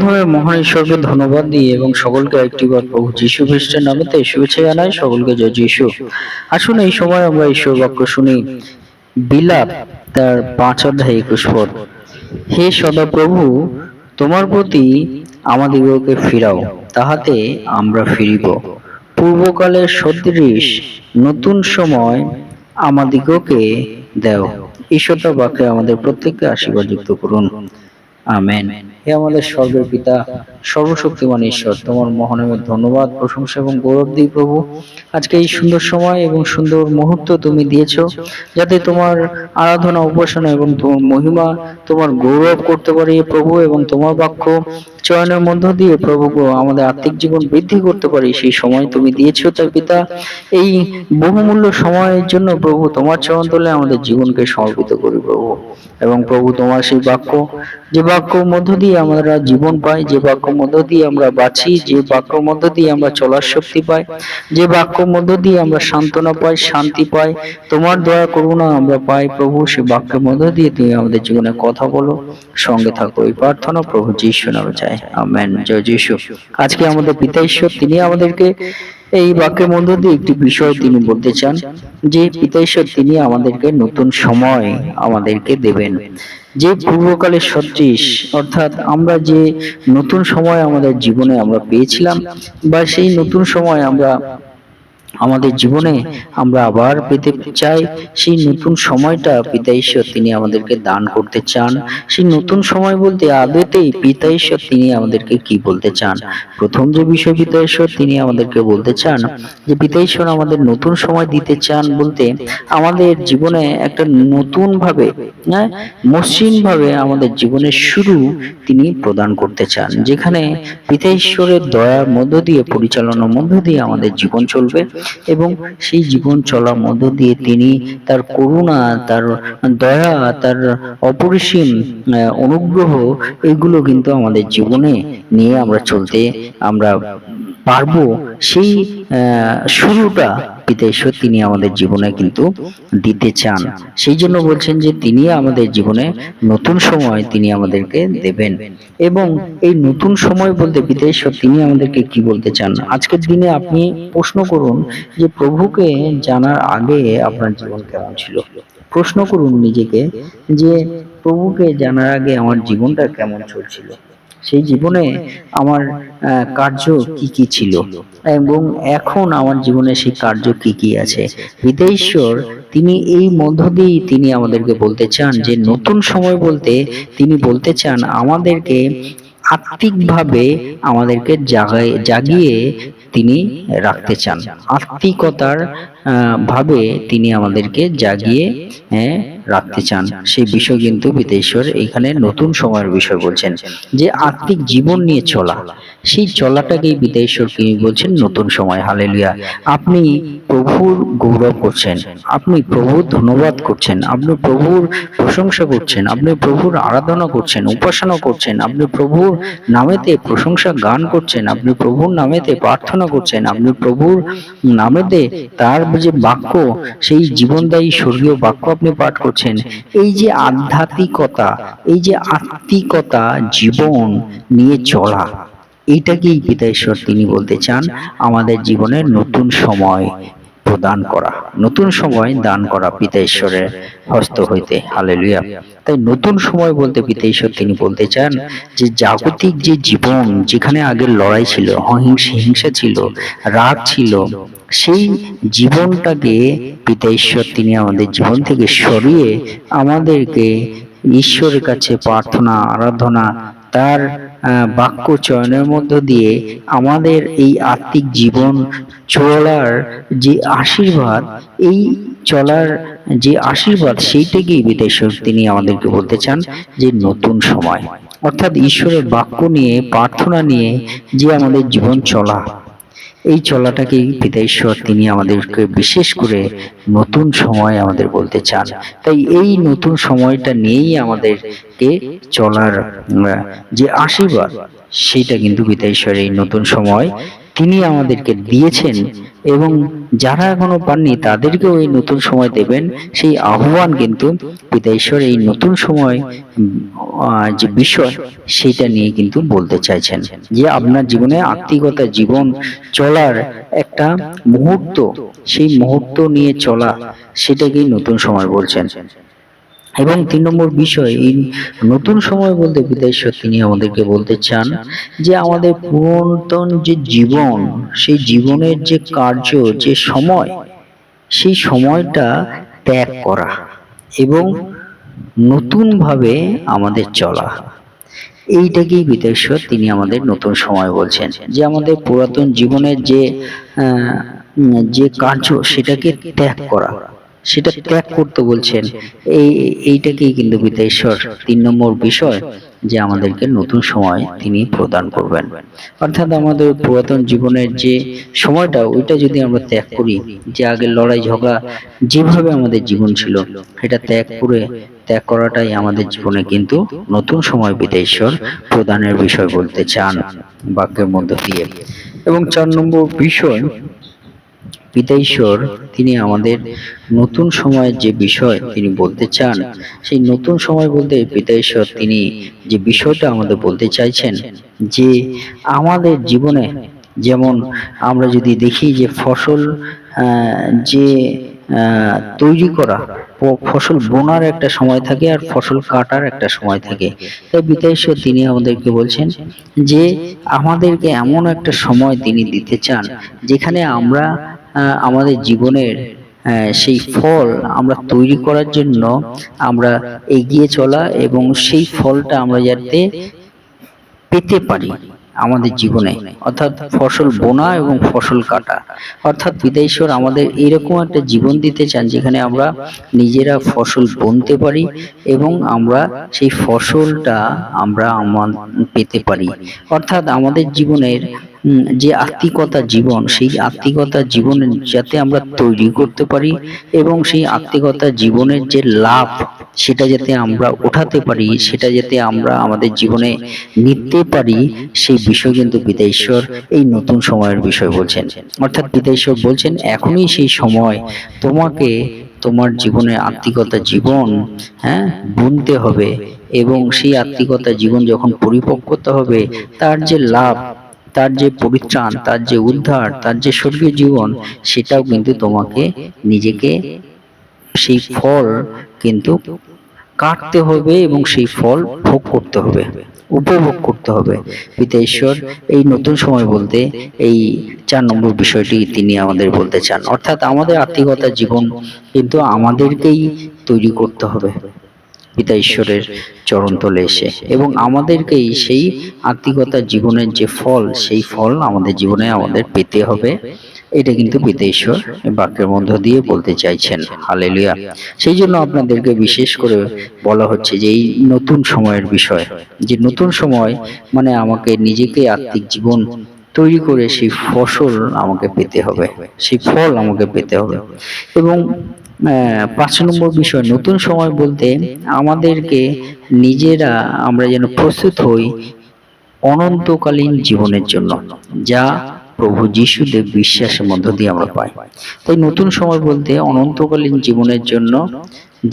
প্রথমে মহান ঈশ্বরকে ধন্যবাদ দিই এবং সকলকে একটিবার প্রভু যীশু খ্রিস্টের নামেতে শুভেচ্ছা জানাই। সকলকে জয় যীশু। আসুন এই সময় আমরা ঈশ্বর বাক্য শুনি। বিলাপ তার 5 অধ্যায় 21 পদ। হে সদাপ্রভু, তোমার প্রতি আমাদিগকে ফিরাও, তাহাতে আমরা ফিরিব। পূর্বকালের সদৃশ নতুন সময় আমাদিগকে দেও। ঈশ্বরটা বাক্যে আমাদের প্রত্যেককে আশীর্বাদ যুক্ত করুন। আমেন। হে আমাদের স্বর্গের পিতা, সর্বশক্তিমান ঈশ্বর, তোমার মহানামের ধন্যবাদ, প্রশংসা এবং গৌরব দিই প্রভু। আজকে এই সুন্দর সময় এবং সুন্দর মুহূর্ত তুমি দিয়েছো, যাতে তোমার আরাধনা, উপাসনা এবং তোমার মহিমা, তোমার গৌরব করতে পারি প্রভু, এবং তোমার বাক্য চয়নের মধ্য দিয়ে প্রভু আমাদের আত্মিক জীবন বৃদ্ধি করতে পারি। সেই সময় তুমি দিয়েছো তাই পিতা। এই বহুমূল্য সময়ের জন্য প্রভু তোমার চরণ তলে আমাদের জীবনকে সমর্পিত করি প্রভু। এবং প্রভু তোমার সেই বাক্য, যে বাক্যর মধ্য দিয়ে আমরা জীবন পাই, যে বাক্যর মধ্য দিয়ে আমরা বাঁচি, যে বাক্যর মধ্য দিয়ে আমরা চলার শক্তি পাই, যে বাক্যর মধ্য দিয়ে আমরা সান্ত্বনা পাই, শান্তি পাই, তোমার দয়া করুণা আমরা পাই প্রভু। সে বাক্যের মধ্য দিয়ে তুমি আমাদের জীবনে কথা বলো, সঙ্গে থাকো, এই প্রার্থনা প্রভু যীশু নামে চাই। আমেন। জয় যীশু। আজকে আমাদের পিতা ঈশ্বর তিনি আমাদেরকে এই বাক্যের মধ্য দিয়ে একটি বিষয় তিনি বলতে চান, যে পিতা ঈশ্বর তিনি আমাদেরকে নতুন সময় আমাদেরকে দেবেন। যে পূর্বকালের সদৃশ, অর্থাৎ আমরা যে নতুন সময় আমাদের জীবনে আমরা পেয়েছিলাম, বা সেই নতুন সময় আমরা আমাদের জীবনে আমরা আবার পেতে চাই, সেই নতুন সময়টা পিতা ঈশ্বর তিনি আমাদেরকে দান করতে চান। সেই নতুন সময় বলতে আদতেই পিতা ঈশ্বর তিনি আমাদেরকে কি বলতে চান? প্রথম যে বিষয় পিতা ঈশ্বর তিনি আমাদেরকে বলতে চান, যে পিতা ঈশ্বর আমাদের নতুন সময় দিতে চান বলতে আমাদের জীবনে একটা নতুন ভাবে, মসৃণ ভাবে আমাদের জীবনের শুরু তিনি প্রদান করতে চান, যেখানে পিতা ঈশ্বরের দয়ার মধ্য দিয়ে, পরিচালনার মধ্য দিয়ে আমাদের জীবন চলবে, এবং সেই জীবন চলার মধ্য দিয়ে তিনি তার করুণা, তার দয়া, তার অপরিসীম অনুগ্রহ, এগুলো কিন্তু আমাদের জীবনে নিয়ে আমরা চলতে আমরা পারবো। সেই শুরুটা পিতা ঈশ্বর তিনি আমাদের জীবনে কিন্তু দিতে চান। সেই জন্য বলছেন যে তিনি আমাদের জীবনে নতুন সময় তিনি আমাদেরকে দেবেন। এবং এই নতুন সময় বলতে পিতা ঈশ্বর তিনি আমাদেরকে কি বলতে চান? আজকের দিনে আপনি প্রশ্ন করুন যে প্রভুকে জানার আগে আপনার জীবন কেমন ছিল। প্রশ্ন করুন নিজেকে যে প্রভুকে জানার আগে আমার জীবনটা কেমন চলছিল, সেই জীবনে আমার কার্য কি কি ছিল, এবং এখন আমার জীবনে সেই কার্য কি কি আছে। পিতা ঈশ্বর তিনি এই মধ্য দিয়েই তিনি আমাদেরকে বলতে চান যে নতুন সময় বলতে তিনি বলতে চান আমাদেরকে আত্মিকভাবে আমাদেরকে জাগিয়ে তিনি রাখতে চান। আত্মিকতার ভাবে তিনি আমাদেরকে জাগিয়ে রাখতে চান। সেই বিষয় কিন্তু পিতা ঈশ্বর এখানে নতুন সময়ের বিষয় বলছেন, যে আত্মিক জীবন নিয়ে চলা, সেই চলাটাকেই পিতা ঈশ্বর তিনি বলছেন নতুন সময়। হালেলুয়া। আপনি প্রভুর গৌরব করছেন, আপনি প্রভুর ধন্যবাদ করছেন, আপনি প্রভুর প্রশংসা করছেন, আপনি প্রভুর আরাধনা করছেন, উপাসনা করছেন, আপনি প্রভুর নামেতে প্রশংসা গান করছেন, আপনি প্রভুর নামেতে প্রার্থনা করছেন, আপনি প্রভুর নামেতে তার যে বাক্য, সেই জীবনদায়ী স্বর্গীয় বাক্য আপনি পাঠ করছেন। এই যে আধ্যাত্মিকতা, এই যে আত্মিকতা জীবন নিয়ে চলা, এইটাকেই পিতা ঈশ্বর তিনি বলতে চান আমাদের জীবনের নতুন সময় প্রদান করা, নতুন সময় দান করা পিতা ঈশ্বরের হস্ত হইতে। হালেলুয়া। তাই নতুন সময় বলতে পিতা ঈশ্বর তিনি বলতে চান যে জাগতিক যে জীবন, যেখানে আগে লড়াই ছিল, হিংসা ছিল, রাগ ছিল, সেই জীবনটাকে পিতা ঈশ্বর তিনি আমাদের জীবন থেকে সরিয়ে আমাদেরকে ঈশ্বরের কাছে প্রার্থনা, আরাধনা, তার বাক্য চয়নের মধ্য দিয়ে আমাদের এই আত্মিক জীবন চলার যে আশীর্বাদ, এই চলার যে আশীর্বাদ, সেইটাকেই পিতা ঈশ্বর তিনি আমাদেরকে বলতে চান যে নতুন সময়। অর্থাৎ ঈশ্বরের বাক্য নিয়ে, প্রার্থনা নিয়ে যে আমাদের জীবন চলা, এই চলাটাকেই পিতা ঈশ্বর তিনি আমাদেরকে বিশেষ করে নতুন সময় আমাদের বলতে চান। তাই এই নতুন সময়টা নিয়েই আমাদেরকে চলার যে আশীর্বাদ, সেটা কিন্তু পিতা ঈশ্বর এই নতুন সময় তিনি আমাদেরকে দিয়েছেন এবং যারা এখনো পাননি তাদেরকেও এই নতুন সময় দেবেন, সেই আহ্বান কিন্তু পিতা ঈশ্বর এই নতুন সময় যে বিষয় সেটা নিয়ে কিন্তু বলতে চাইছেন, যে আপনার জীবনে আত্মিকতা জীবন চলার একটা মুহূর্ত, সেই মুহূর্ত নিয়ে চলা, সেটাকেই নতুন সময় বলছেন। এবং 3 নম্বর বিষয়, এই নতুন সময় বলতে পিতা ঈশ্বর তিনি আমাদেরকে বলতে চান যে আমাদের পুরাতন যে জীবন, সেই জীবনের যে কার্য, যে সময়, সেই সময়টা ত্যাগ করা এবং নতুন ভাবে আমাদের চলা, এইটাকেই পিতা ঈশ্বর তিনি আমাদের নতুন সময় বলছেন। যে আমাদের পুরাতন জীবনের যে কার্য, সেটাকে ত্যাগ করা, সেটা ত্যাগ করতে বলছেন। এইটাকেই কিন্তু পিতা ঈশ্বর 3 নম্বর বিষয়, যে আমাদেরকে নতুন সময় তিনি প্রদান করবেন। অর্থাৎ আমাদের পুরাতন জীবনের যে সময়টা, ওইটা যদি আমরা ত্যাগ করি, যে আগের লড়াই ঝগড়া যেভাবে আমাদের জীবন ছিল, এটা ত্যাগ করাটাই আমাদের জীবনে কিন্তু নতুন সময় পিতা ঈশ্বর প্রদানের বিষয় বলতে চান বাক্যের মধ্য দিয়ে। এবং 4 নম্বর বিষয়, পিতা ঈশ্বর তিনি আমাদের নতুন সময়ের যে বিষয় তিনি বলতে চান, সেই নতুন সময় বলতে পিতা ঈশ্বর তিনি যে বিষয়টা আমাদের বলতে চাইছেন, যে আমাদের জীবনে যেমন আমরা যদি দেখি যে ফসল যে তৈরি করা, ফসল বোনার একটা সময় থাকে আর ফসল কাটার একটা সময় থাকে। তাই পিতা ঈশ্বর তিনি আমাদেরকে বলছেন যে আমাদেরকে এমন একটা সময় তিনি দিতে চান, যেখানে আমরা আমাদের জীবনের সেই ফল আমরা তৈরি করার জন্য আমরা এগিয়ে চলা, এবং সেই ফলটা আমরা যাতে পেতে পারি আমাদের জীবনে, অর্থাৎ ফসল বোনা এবং ফসল কাটা। অর্থাৎ পিতা ঈশ্বর আমাদের এরকম একটা জীবন দিতে চান, যেখানে আমরা নিজেরা ফসল বুনতে পারি এবং আমরা সেই ফসলটা আমরা পেতে পারি। অর্থাৎ আমাদের জীবনের যে আত্মিকতা জীবন, সেই আত্মিকতা জীবন যাতে আমরা তৈরি করতে পারি এবং সেই আত্মিকতা জীবনের যে লাভ, সেটা যাতে আমরা উঠাতে পারি, সেটা যাতে আমরা আমাদের জীবনে নিতে পারি, সেই বিষয় কিন্তু পিতা ঈশ্বর এই নতুন সময়ের বিষয় বলছেন। অর্থাৎ পিতা ঈশ্বর বলছেন এখনই সেই সময়, তোমাকে তোমার জীবনে আত্মিকতা জীবন বুনতে হবে, এবং সেই আত্মিকতা জীবন যখন পরিপক্কতা হবে, তার যে লাভ, তার যে পরিত্রাণ, তার যে উদ্ধার, তার যে স্বর্গীয় জীবন, সেটাও কিন্তু তোমাকে নিজেকে সেই ফল কিন্তু কাটতে হবে এবং সেই ফল ভোগ করতে হবে, উপভোগ করতে হবে। পিতা ঈশ্বর এই নতুন সময় বলতে এই 4 নম্বর বিষয়টি তিনি আমাদের বলতে চান। অর্থাৎ আমাদের আত্মিকতা জীবন কিন্তু আমাদেরকেই তৈরি করতে হবে পিতা ঈশ্বরের চরণতলে এসে, এবং আমাদেরকেই সেই আত্মিকতা জীবনের যে ফল, সেই ফল আমাদের জীবনে আমাদের পেতে হবে। এটা কিন্তু পিতা ঈশ্বর বাক্যের মধ্য দিয়ে বলতে চাইছেন। হালেলুয়া। সেই জন্য আপনাদেরকে বিশেষ করে বলা হচ্ছে যে এই নতুন সময়ের বিষয়, যে নতুন সময় মানে আমাকে নিজেকে আত্মিক জীবন তৈরি করে সেই ফসল আমাকে পেতে হবে, সেই ফল আমাকে পেতে হবে। এবং 5 নম্বর বিষয়, নতুন সময় বলতে আমাদেরকে নিজেরা আমরা যেন প্রস্তুত হই অনন্তকালীন জীবনের জন্য, যা প্রভু যীশুদেব বিশ্বাসের মধ্য দিয়ে আমরা পাই। তাই নতুন সময় বলতে অনন্তকালীন জীবনের জন্য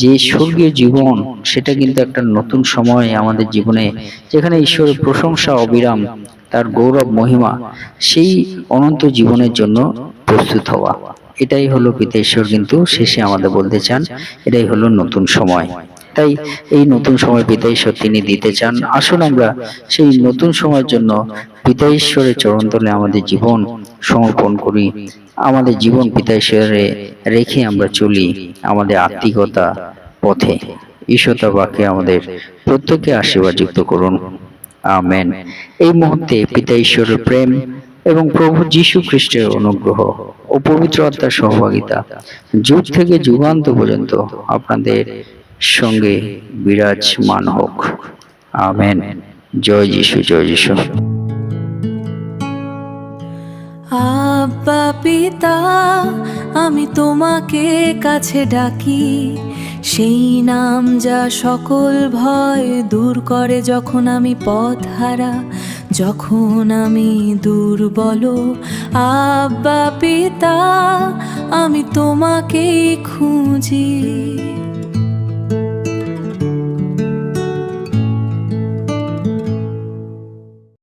যে স্বর্গীয় জীবন, সেটা কিন্তু একটা নতুন সময় আমাদের জীবনে, যেখানে ঈশ্বরের প্রশংসা অবিরাম, তার গৌরব মহিমা, সেই অনন্ত জীবনের জন্য প্রস্তুত হওয়া। এটাই হলো পিতা ঈশ্বর কিন্তু শেষে আমাদের বলতে চান, এটাই হলো নতুন সময়। তাই এই নতুন সময় পিতা ঈশ্বর তিনি দিতে চান। আসুন আমরা সেই নতুন সময়ের জন্য পিতা ঈশ্বরের চরণতলে আমাদের জীবন সমর্পণ করি, আমাদের জীবন পিতা ঈশ্বরে রেখে আমরা চলি আমাদের আত্মিকতা পথে। ঈশ্বর বাক্যে আমাদের প্রত্যেককে আশীর্বাদ যুক্ত করুন। আমেন। এই মুহূর্তে পিতা ঈশ্বরের প্রেম এবং প্রভু যীশু খ্রিস্টের অনুগ্রহ ও পবিত্র আত্মার সহভাগিতা যুগ থেকে যুগান্ত পর্যন্ত আপনাদের সঙ্গে বিরাজমান হোক। আমেন। জয় যীশু, জয় যীশু। আব্বা পিতা, আমি তোমাকে কাছে ডাকি, সেই নাম যা সকল ভয় দূর করে। যখন আমি পথ হারা, যখন আমি দুর্বল আব্বা পিতা আমি তোমাকেই খুঁজি।